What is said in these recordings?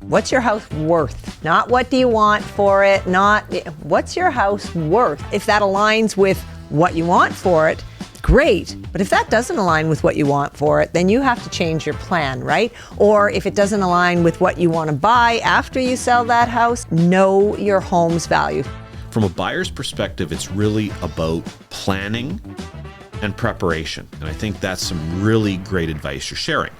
What's your house worth? Not what do you want for it, not what's your house worth? If that aligns with what you want for it, great. But if that doesn't align with what you want for it, then you have to change your plan, right? Or if it doesn't align with what you want to buy after you sell that house, know your home's value. From a buyer's perspective, it's really about planning and preparation. And I think that's some really great advice you're sharing.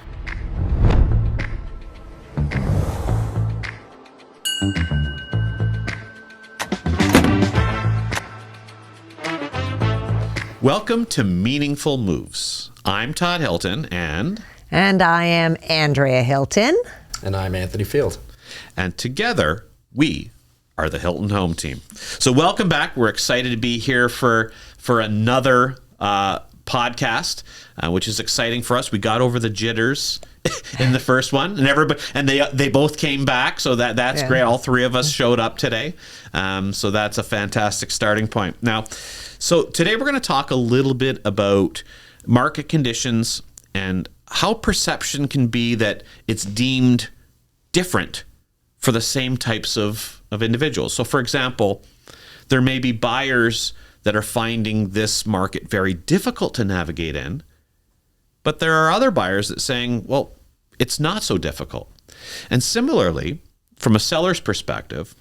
Welcome to Meaningful Moves. I'm Todd Hilton and I am Andrea Hilton. And I'm Anthony Field. And together we are the Hilton Home Team. So welcome back. We're excited to be here for another podcast, which is exciting for us. We got over the jitters in the first one, and they both came back, so that's great. All three of us showed up today, so that's a fantastic starting point. Now, so today we're going to talk a little bit about market conditions and how perception can be that it's deemed different for the same types of individuals. So, for example, there may be buyers that are finding this market very difficult to navigate in, but there are other buyers that are saying, well, it's not so difficult. And similarly, from a seller's perspective,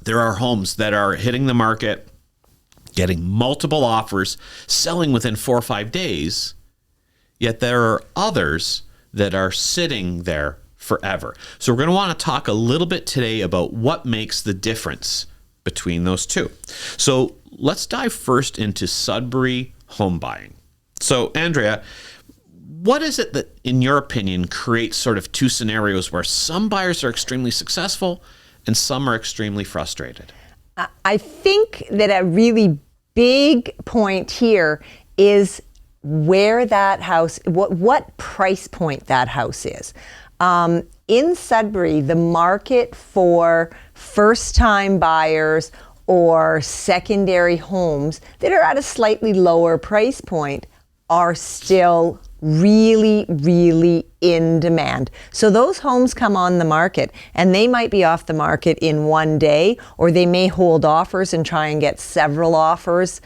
there are homes that are hitting the market, getting multiple offers, selling within 4 or 5 days, yet there are others that are sitting there forever. So we're going to want to talk a little bit today about what makes the difference between those two. So let's dive first into Sudbury home buying. So Andrea, what is it that, in your opinion, creates sort of two scenarios where some buyers are extremely successful and some are extremely frustrated? I think that a really big point here is where that house, what price point that house is. In Sudbury, the market for first-time buyers or secondary homes that are at a slightly lower price point are still really, really in demand. So those homes come on the market and they might be off the market in one day, or they may hold offers and try and get several offers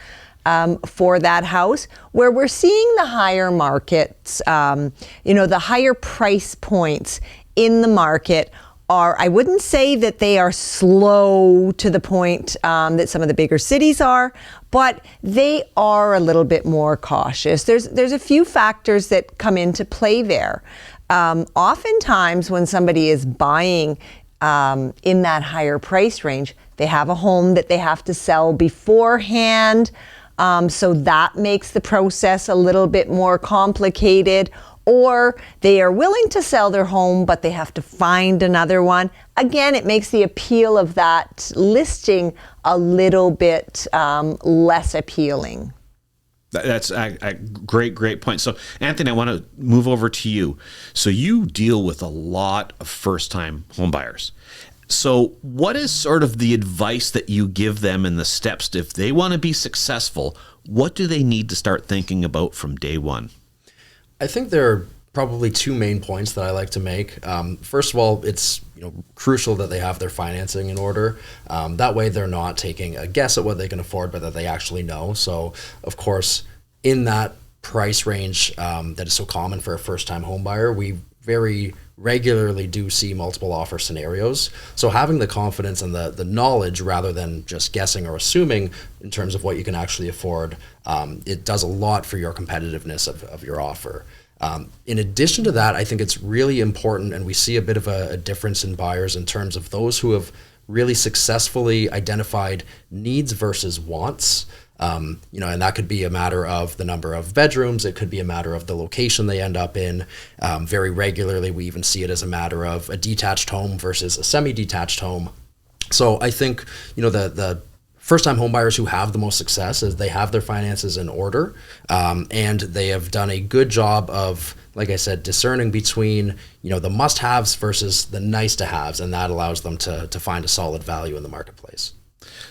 for that house. Where we're seeing the higher markets, the higher price points in the market are, I wouldn't say that they are slow to the point that some of the bigger cities are, but they are a little bit more cautious. There's a few factors that come into play there. Oftentimes when somebody is buying in that higher price range, they have a home that they have to sell beforehand, so that makes the process a little bit more complicated. Or they are willing to sell their home, but they have to find another one. Again, it makes the appeal of that listing a little bit less appealing. That's a great point. So, Anthony, I want to move over to you. So you deal with a lot of first-time home buyers. So what is sort of the advice that you give them in the steps if they want to be successful? What do they need to start thinking about from day one? I think there are probably two main points that I like to make. First of all, it's crucial that they have their financing in order. That way they're not taking a guess at what they can afford, but that they actually know. So, of course, in that price range that is so common for a first-time home buyer, we very regularly do see multiple offer scenarios. So having the confidence and the knowledge rather than just guessing or assuming in terms of what you can actually afford, it does a lot for your competitiveness of your offer. In addition to that, I think it's really important, and we see a bit of a difference in buyers in terms of those who have really successfully identified needs versus wants. And that could be a matter of the number of bedrooms. It could be a matter of the location they end up in. Very regularly, we even see it as a matter of a detached home versus a semi-detached home. So I think, the first-time homebuyers who have the most success is they have their finances in order, and they have done a good job of, like I said, discerning between, the must-haves versus the nice-to-haves, and that allows them to find a solid value in the marketplace.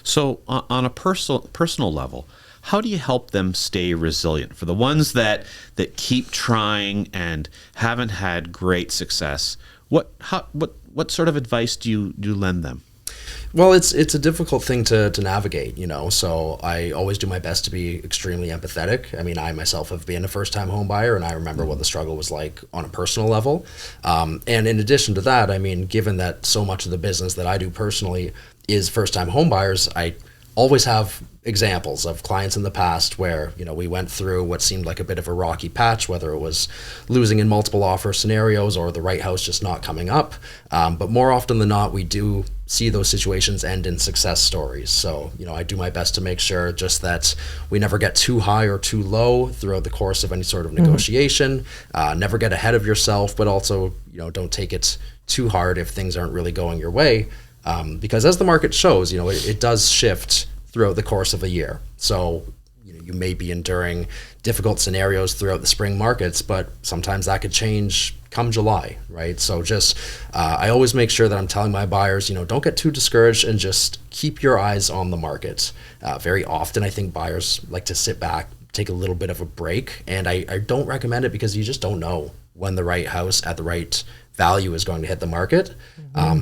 So on a personal level, how do you help them stay resilient? For the ones that keep trying and haven't had great success, what what sort of advice do you lend them? Well, it's a difficult thing to navigate, so I always do my best to be extremely empathetic. I mean, I myself have been a first-time home buyer, and I remember what the struggle was like on a personal level. And in addition to that, I mean, given that so much of the business that I do personally is first-time home buyers, I always have examples of clients in the past where, we went through what seemed like a bit of a rocky patch, whether it was losing in multiple offer scenarios or the right house just not coming up. But more often than not, we do see those situations end in success stories. So, I do my best to make sure just that we never get too high or too low throughout the course of any sort of negotiation. Never get ahead of yourself, but also, don't take it too hard if things aren't really going your way. Because as the market shows, it does shift throughout the course of a year. So, you may be enduring difficult scenarios throughout the spring markets, but sometimes that could change come July, right? So I always make sure that I'm telling my buyers, don't get too discouraged and just keep your eyes on the market. Very often, I think buyers like to sit back, take a little bit of a break, and I don't recommend it because you just don't know when the right house at the right value is going to hit the market.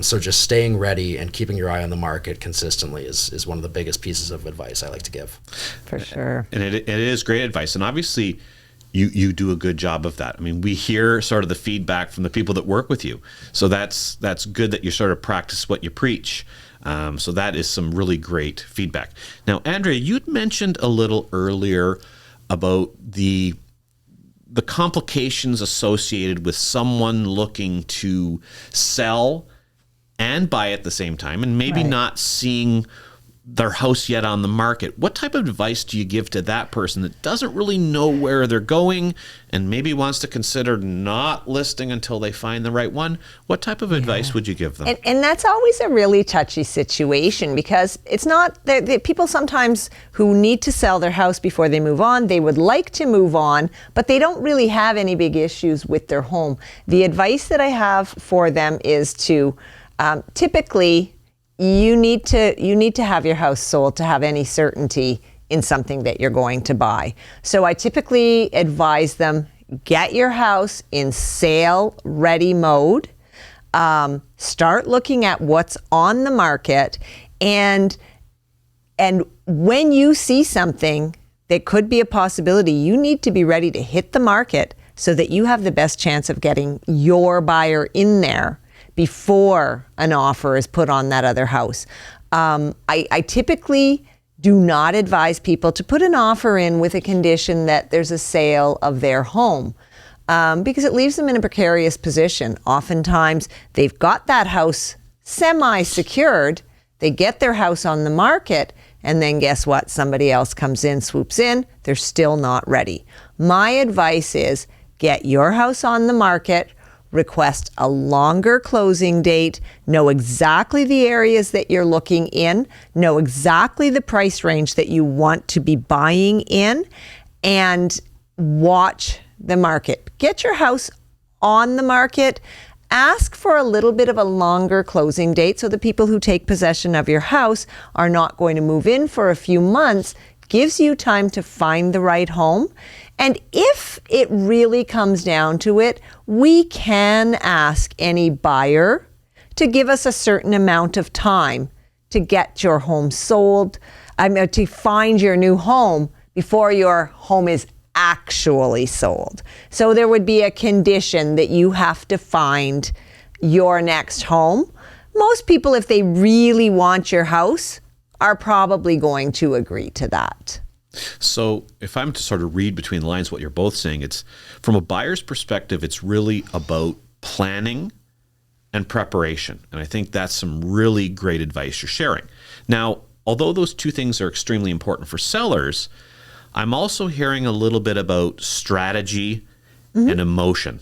So just staying ready and keeping your eye on the market consistently is one of the biggest pieces of advice I like to give. For sure. And it is great advice. And obviously you do a good job of that. I mean, we hear sort of the feedback from the people that work with you. So that's good that you sort of practice what you preach. So that is some really great feedback. Now, Andrea, you'd mentioned a little earlier about the complications associated with someone looking to sell and buy at the same time, and maybe not seeing their house yet on the market. What type of advice do you give to that person that doesn't really know where they're going and maybe wants to consider not listing until they find the right one? What type of advice would you give them? And that's always a really touchy situation, because it's not that people sometimes who need to sell their house before they move on, they would like to move on, but they don't really have any big issues with their home. The advice that I have for them is to typically you need to have your house sold to have any certainty in something that you're going to buy. So I typically advise them, get your house in sale ready mode. Start looking at what's on the market, and when you see something that could be a possibility, you need to be ready to hit the market so that you have the best chance of getting your buyer in there before an offer is put on that other house. I typically do not advise people to put an offer in with a condition that there's a sale of their home, because it leaves them in a precarious position. Oftentimes, they've got that house semi-secured, they get their house on the market, and then guess what? Somebody else comes in, swoops in, they're still not ready. My advice is get your house on the market, request a longer closing date, know exactly the areas that you're looking in, know exactly the price range that you want to be buying in, and watch the market. Get your house on the market. Ask for a little bit of a longer closing date so the people who take possession of your house are not going to move in for a few months. Gives you time to find the right home. And if it really comes down to it, we can ask any buyer to give us a certain amount of time to get your home sold, to find your new home before your home is actually sold. So there would be a condition that you have to find your next home. Most people, if they really want your house, are probably going to agree to that. So if I'm to sort of read between the lines what you're both saying, it's from a buyer's perspective, it's really about planning and preparation. And I think that's some really great advice you're sharing. Now, although those two things are extremely important for sellers, I'm also hearing a little bit about strategy and emotion.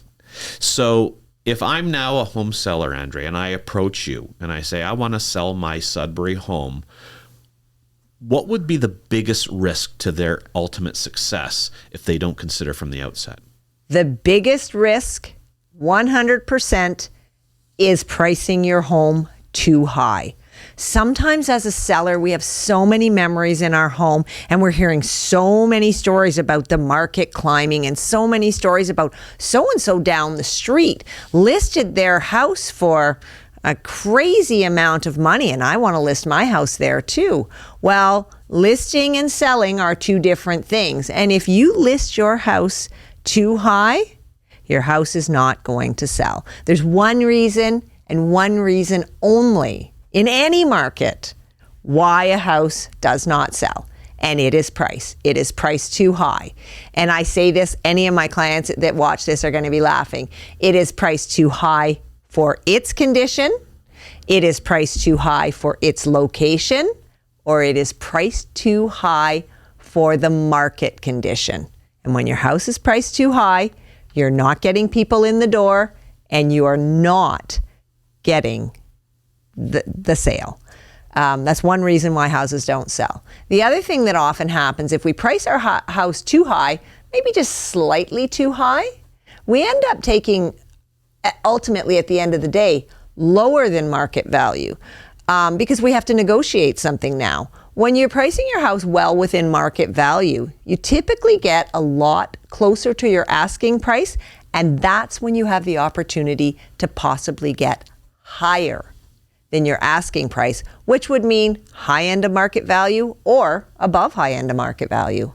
So if I'm now a home seller, Andrea, and I approach you and I say, I want to sell my Sudbury home, what would be the biggest risk to their ultimate success if they don't consider from the outset? The biggest risk, 100%, is pricing your home too high. Sometimes as a seller, we have so many memories in our home, and we're hearing so many stories about the market climbing and so many stories about so-and-so down the street listed their house for a crazy amount of money and I want to list my house there too. Well, listing and selling are two different things. And if you list your house too high, your house is not going to sell. There's one reason and one reason only in any market why a house does not sell. And it is price. It is priced too high. And I say this, any of my clients that watch this are going to be laughing. It is priced too high for its condition. It is priced too high for its location, or it is priced too high for the market condition. And when your house is priced too high, you're not getting people in the door and you are not getting the sale. That's one reason why houses don't sell. The other thing that often happens, if we price our house too high, maybe just slightly too high, we end up taking, ultimately at the end of the day, lower than market value because we have to negotiate something now. When you're pricing your house well within market value, you typically get a lot closer to your asking price, and that's when you have the opportunity to possibly get higher than your asking price, which would mean high end of market value or above high end of market value.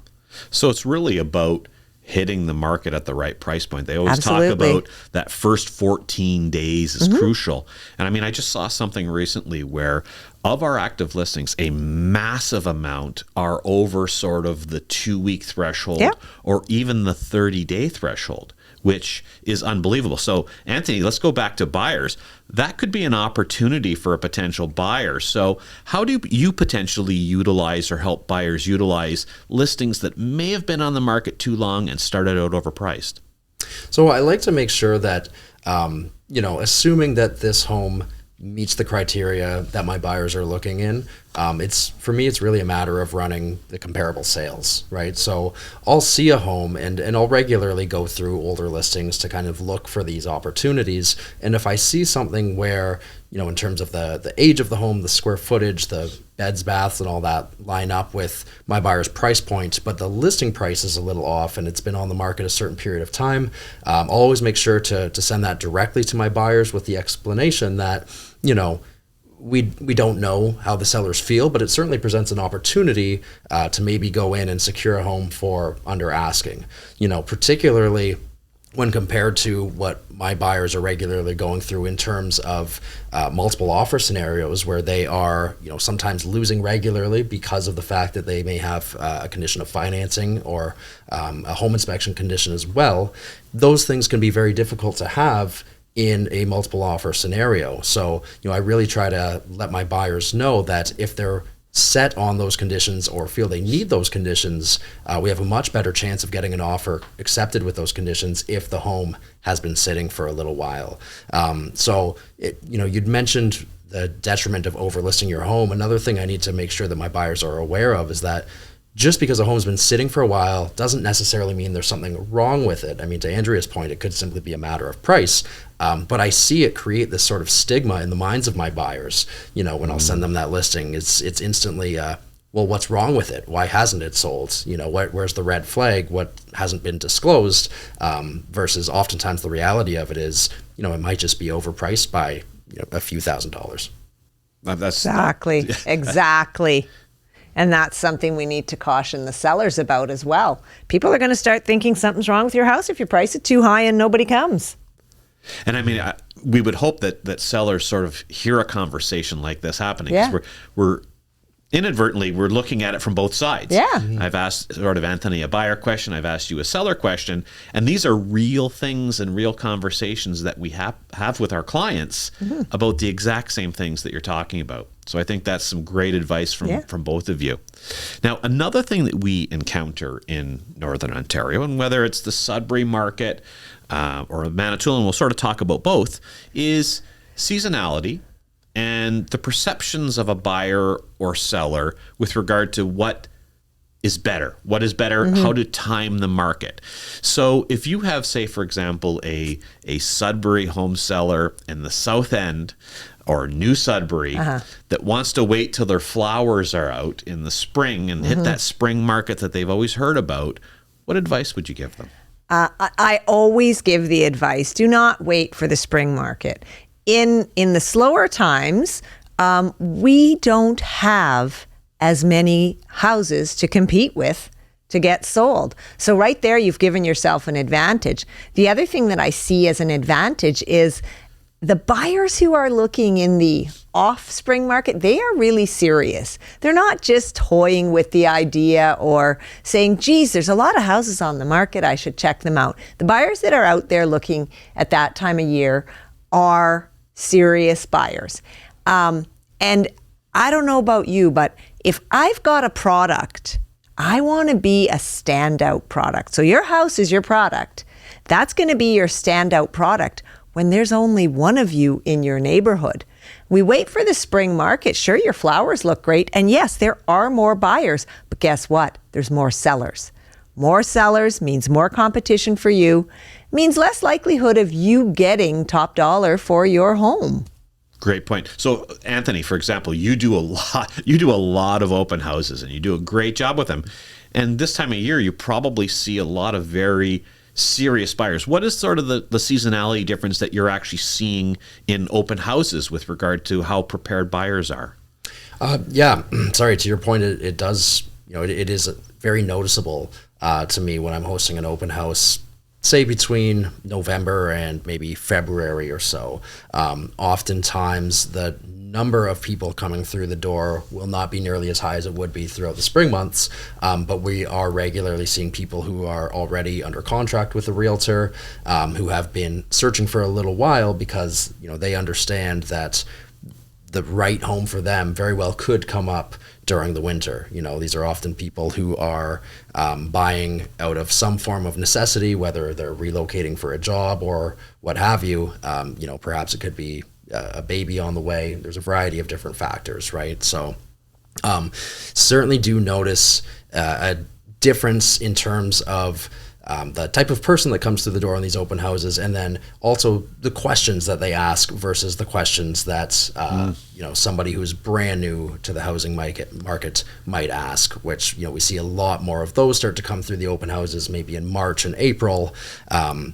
So it's really about hitting the market at the right price point. They always Absolutely. talk about that first 14 days is crucial. And I mean, I just saw something recently where of our active listings, a massive amount are over sort of the 2-week threshold or even the 30-day threshold, which is unbelievable. So Anthony, let's go back to buyers. That could be an opportunity for a potential buyer. So how do you potentially utilize or help buyers utilize listings that may have been on the market too long and started out overpriced? So I like to make sure that, assuming that this home meets the criteria that my buyers are looking in, for me, it's really a matter of running the comparable sales, right? So I'll see a home and I'll regularly go through older listings to kind of look for these opportunities. And if I see something where, in terms of the age of the home, the square footage, the beds, baths, and all that line up with my buyer's price point, but the listing price is a little off and it's been on the market a certain period of time, I'll always make sure to send that directly to my buyers with the explanation that, we don't know how the sellers feel, but it certainly presents an opportunity to maybe go in and secure a home for under asking, particularly when compared to what my buyers are regularly going through in terms of multiple offer scenarios where they are, sometimes losing regularly because of the fact that they may have a condition of financing or a home inspection condition as well. Those things can be very difficult to have in a multiple offer scenario. So, I really try to let my buyers know that if they're set on those conditions or feel they need those conditions, we have a much better chance of getting an offer accepted with those conditions if the home has been sitting for a little while. You'd mentioned the detriment of overlisting your home. Another thing I need to make sure that my buyers are aware of is that just because a home's been sitting for a while doesn't necessarily mean there's something wrong with it. I mean, to Andrea's point, it could simply be a matter of price. But I see it create this sort of stigma in the minds of my buyers. When I'll send them that listing, it's instantly, well, what's wrong with it? Why hasn't it sold? Where's the red flag? What hasn't been disclosed? Versus oftentimes the reality of it is, it might just be overpriced by a few $1,000s. Exactly. And that's something we need to caution the sellers about as well. People are going to start thinking something's wrong with your house if you price it too high and nobody comes. And I mean, we would hope that sellers sort of hear a conversation like this happening. 'Cause we're inadvertently, we're looking at it from both sides. Yeah. I've asked sort of Anthony a buyer question. I've asked you a seller question. And these are real things and real conversations that we have with our clients about the exact same things that you're talking about. So I think that's some great advice from both of you. Now, another thing that we encounter in Northern Ontario, and whether it's the Sudbury market or Manitoulin, we'll sort of talk about both, is seasonality and the perceptions of a buyer or seller with regard to what is better, how to time the market. So if you have, say, for example, a Sudbury home seller in the South End or New Sudbury that wants to wait till their flowers are out in the spring and hit that spring market that they've always heard about, what advice would you give them? I always give the advice, do not wait for the spring market. in the slower times, we don't have as many houses to compete with to get sold. So right there, you've given yourself an advantage. The other thing that I see as an advantage is the buyers who are looking in the off-spring market, they are really serious. They're not just toying with the idea or saying, geez, there's a lot of houses on the market, I should check them out. The buyers that are out there looking at that time of year are serious buyers. And I don't know about you, but if I've got a product, I want to be a standout product. So your house is your product. That's going to be your standout product when there's only one of you in your neighborhood. We wait for the spring market. Sure, your flowers look great. And yes, there are more buyers, but guess what? There's more sellers. More sellers means more competition for you, means less likelihood of you getting top dollar for your home. Great point. So, Anthony, for example, you do a lot of open houses, and you do a great job with them. And this time of year, you probably see a lot of very serious buyers. What is sort of the seasonality difference that you're actually seeing in open houses with regard to how prepared buyers are? Yeah, sorry, to your point, it does, it is very noticeable to me when I'm hosting an open house, say between November and maybe February or so. Oftentimes the number of people coming through the door will not be nearly as high as it would be throughout the spring months, but we are regularly seeing people who are already under contract with a realtor, who have been searching for a little while because they understand that the right home for them very well could come up during the winter. These are often people who are buying out of some form of necessity, whether they're relocating for a job or what have you. Perhaps it could be a baby on the way. There's a variety of different factors, right? So certainly do notice a difference in terms of the type of person that comes through the door in these open houses, and then also the questions that they ask versus the questions that somebody who's brand new to the housing market might ask, which we see a lot more of those start to come through the open houses maybe in March and April,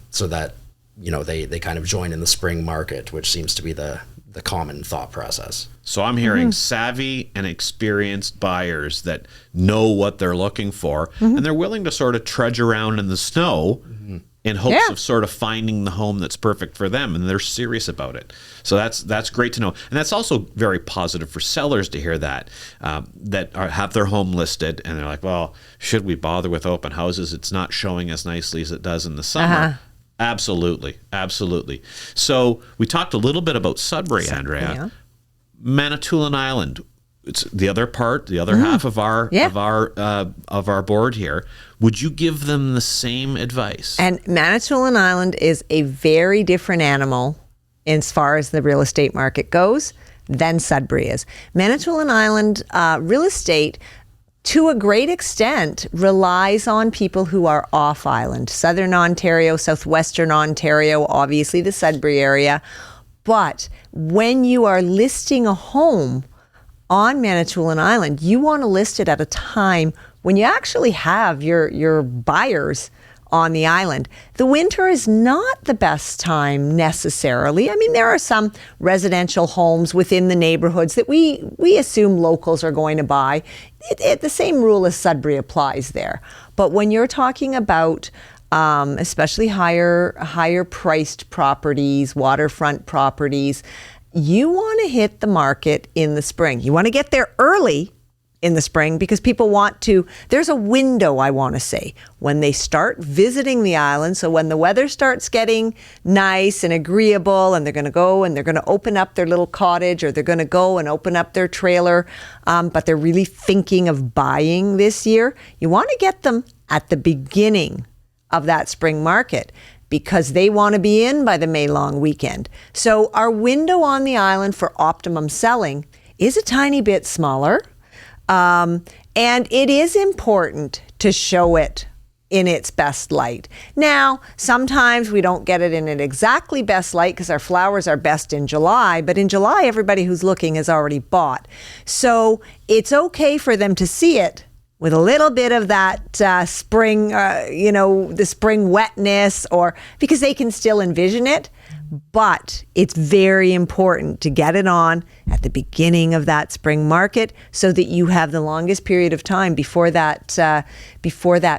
so that they kind of join in the spring market, which seems to be the common thought process. So I'm hearing savvy and experienced buyers that know what they're looking for, and they're willing to sort of trudge around in the snow in hopes of sort of finding the home that's perfect for them, and they're serious about it. So that's great to know. And that's also very positive for sellers to hear that, have their home listed, and they're like, well, should we bother with open houses? It's not showing as nicely as it does in the summer. Absolutely. So we talked a little bit about Sudbury, Andrea. Yeah. Manitoulin Island, it's the other half of our board here. Would you give them the same advice? And Manitoulin Island is a very different animal as far as the real estate market goes than Sudbury is. Manitoulin Island real estate, to a great extent, relies on people who are off island. Southern Ontario, southwestern Ontario, obviously the Sudbury area. But when you are listing a home on Manitoulin Island, you want to list it at a time when you actually have your buyers on the island. The winter is not the best time necessarily. I mean, there are some residential homes within the neighborhoods that we assume locals are going to buy. The same rule as Sudbury applies there. But when you're talking about especially higher priced properties, waterfront properties, you want to hit the market in the spring. You want to get there early in the spring because people want to, there's a window, I want to say, when they start visiting the island. So when the weather starts getting nice and agreeable, and they're going to go and they're going to open up their little cottage, or they're going to go and open up their trailer, but they're really thinking of buying this year, you want to get them at the beginning of that spring market, because they want to be in by the May long weekend. So our window on the island for optimum selling is a tiny bit smaller. And it is important to show it in its best light. Now, sometimes we don't get it in an exactly best light because our flowers are best in July, but in July, everybody who's looking has already bought. So it's okay for them to see it with a little bit of that spring, the spring wetness, or because they can still envision it. But it's very important to get it on at the beginning of that spring market so that you have the longest period of time before that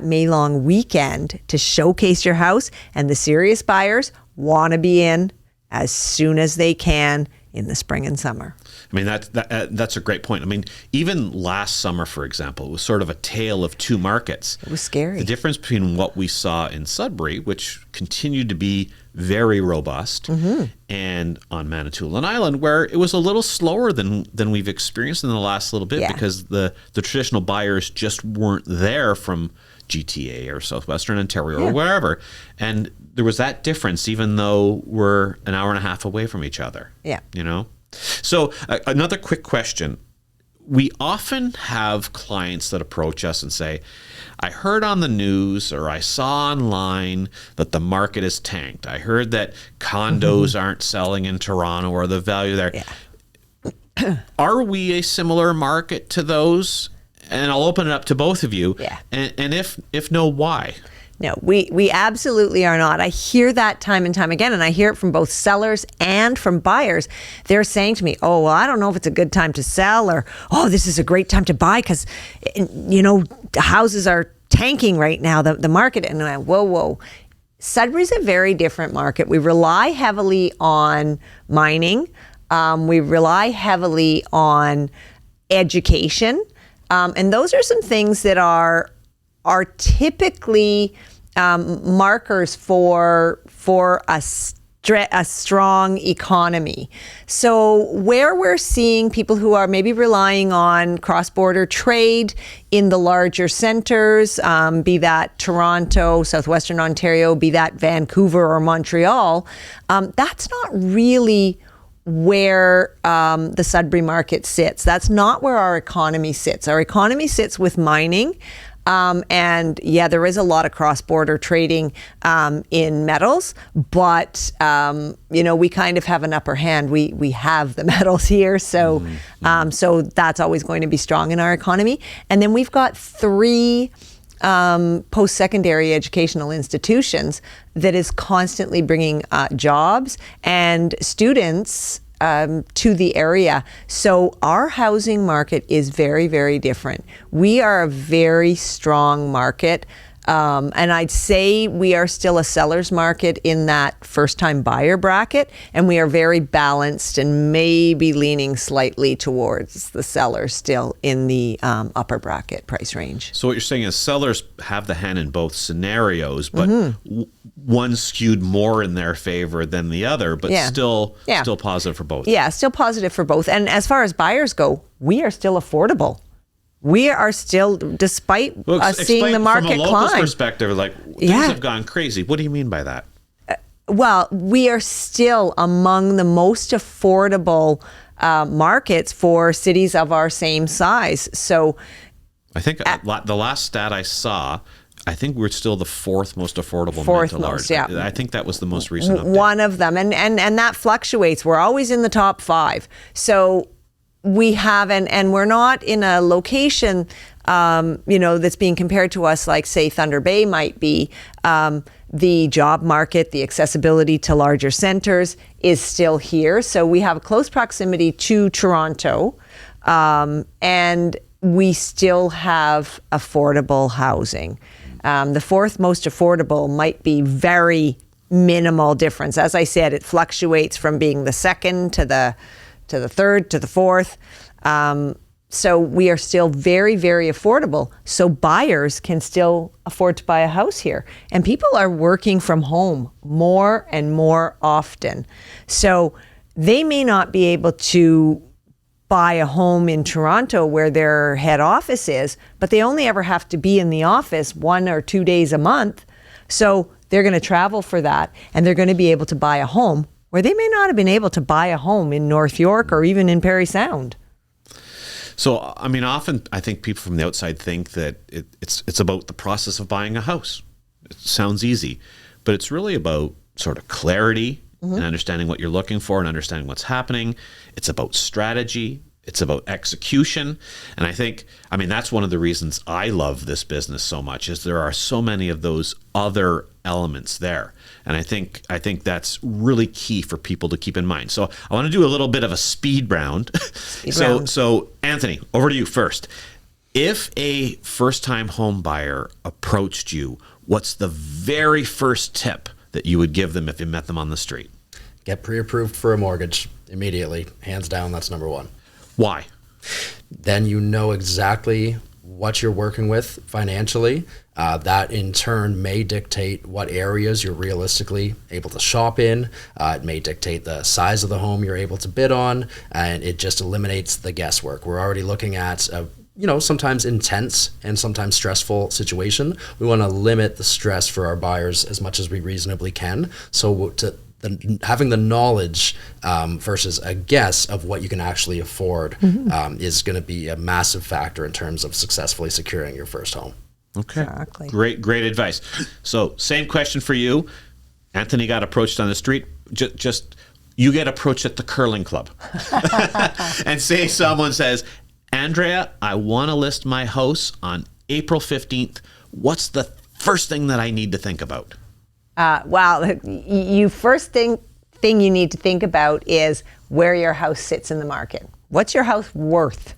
May long weekend to showcase your house. And the serious buyers want to be in as soon as they can in the spring and summer. I mean, that's a great point. I mean, even last summer, for example, it was sort of a tale of two markets. It was scary. The difference between what we saw in Sudbury, which continued to be very robust, and on Manitoulin Island, where it was a little slower than we've experienced in the last little bit, because the traditional buyers just weren't there from GTA or Southwestern Ontario or wherever. And there was that difference, even though we're an hour and a half away from each other. Yeah. You know? So another quick question. We often have clients that approach us and say, I heard on the news or I saw online that the market is tanked. I heard that condos aren't selling in Toronto or the value there. Yeah. Are we a similar market to those? And I'll open it up to both of you. Yeah. And if no, why? No, we absolutely are not. I hear that time and time again, and I hear it from both sellers and from buyers. They're saying to me, oh, well, I don't know if it's a good time to sell, or, oh, this is a great time to buy because, you know, the houses are tanking right now, the market. And I, whoa. Sudbury's a very different market. We rely heavily on mining. We rely heavily on education. And those are some things that are typically markers for a strong economy. So where we're seeing people who are maybe relying on cross-border trade in the larger centers, be that Toronto, Southwestern Ontario, be that Vancouver or Montreal, that's not really where the Sudbury market sits. That's not where our economy sits. Our economy sits with mining. And yeah, there is a lot of cross-border trading in metals, but you know, we kind of have an upper hand. We have the metals here, so so that's always going to be strong in our economy. And then we've got 3 post-secondary educational institutions that is constantly bringing jobs and students to the area. So our housing market is very, very different. We are a very strong market. And I'd say we are still a seller's market in that first-time buyer bracket, and we are very balanced and maybe leaning slightly towards the seller still in the upper bracket price range. So what you're saying is sellers have the hand in both scenarios, but one skewed more in their favor than the other, but still positive for both. Yeah, still positive for both. And as far as buyers go, we are still affordable. We are still, despite us seeing the market climb. From a local perspective, like things have gone crazy. What do you mean by that? Well, we are still among the most affordable markets for cities of our same size. So I think the last stat I saw, I think we're still the 4th most affordable. I think that was the most recent update. One of them. And that fluctuates. We're always in the top 5. So we have, and we're not in a location, you know, that's being compared to us like, say, Thunder Bay might be. The job market, the accessibility to larger centers is still here. So we have a close proximity to Toronto, and we still have affordable housing. The 4th most affordable might be very minimal difference. As I said, it fluctuates from being the 2nd to the 3rd to the 4th. So we are still very, very affordable. So buyers can still afford to buy a house here. And people are working from home more and more often. So they may not be able to buy a home in Toronto where their head office is, but they only ever have to be in the office 1 or 2 days a month. So they're going to travel for that, and they're going to be able to buy a home where they may not have been able to buy a home in North York or even in Parry Sound. So, I mean, often I think people from the outside think that it's about the process of buying a house. It sounds easy, but it's really about sort of clarity and understanding what you're looking for and understanding what's happening. It's about strategy. It's about execution. And I mean, that's one of the reasons I love this business so much, is there are so many of those other elements there. And I think that's really key for people to keep in mind. So I want to do a little bit of a speed round. So Anthony, over to you first. If a first-time home buyer approached you, what's the very first tip that you would give them if you met them on the street? Get pre-approved for a mortgage immediately. Hands down, that's number one. Why? Then you know exactly what you're working with financially. That in turn may dictate what areas you're realistically able to shop in. It may dictate the size of the home you're able to bid on, and it just eliminates the guesswork. We're already looking at sometimes intense and sometimes stressful situation. We want to limit the stress for our buyers as much as we reasonably can. So having the knowledge versus a guess of what you can actually afford is going to be a massive factor in terms of successfully securing your first home. Okay. Exactly. Great advice. So same question for you. Anthony got approached on the street. Just you get approached at the curling club. And say someone says, Andrea, I want to list my house on April 15th. What's the first thing that I need to think about? First thing you need to think about is where your house sits in the market. What's your house worth?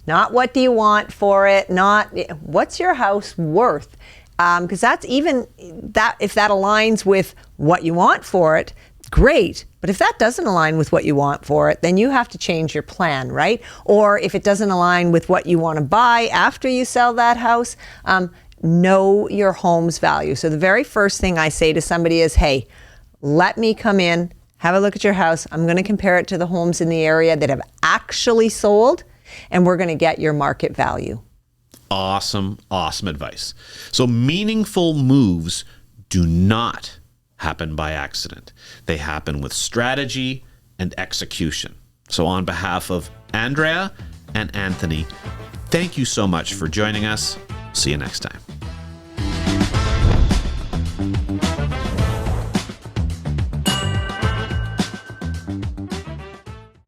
Not what do you want for it, not what's your house worth? Because if that aligns with what you want for it, great. But if that doesn't align with what you want for it, then you have to change your plan, right? Or if it doesn't align with what you want to buy after you sell that house, know your home's value. So the very first thing I say to somebody is, hey, let me come in, have a look at your house. I'm going to compare it to the homes in the area that have actually sold, and we're going to get your market value. Awesome advice. So meaningful moves do not happen by accident. They happen with strategy and execution. So on behalf of Andrea and Anthony, thank you so much for joining us. See you next time.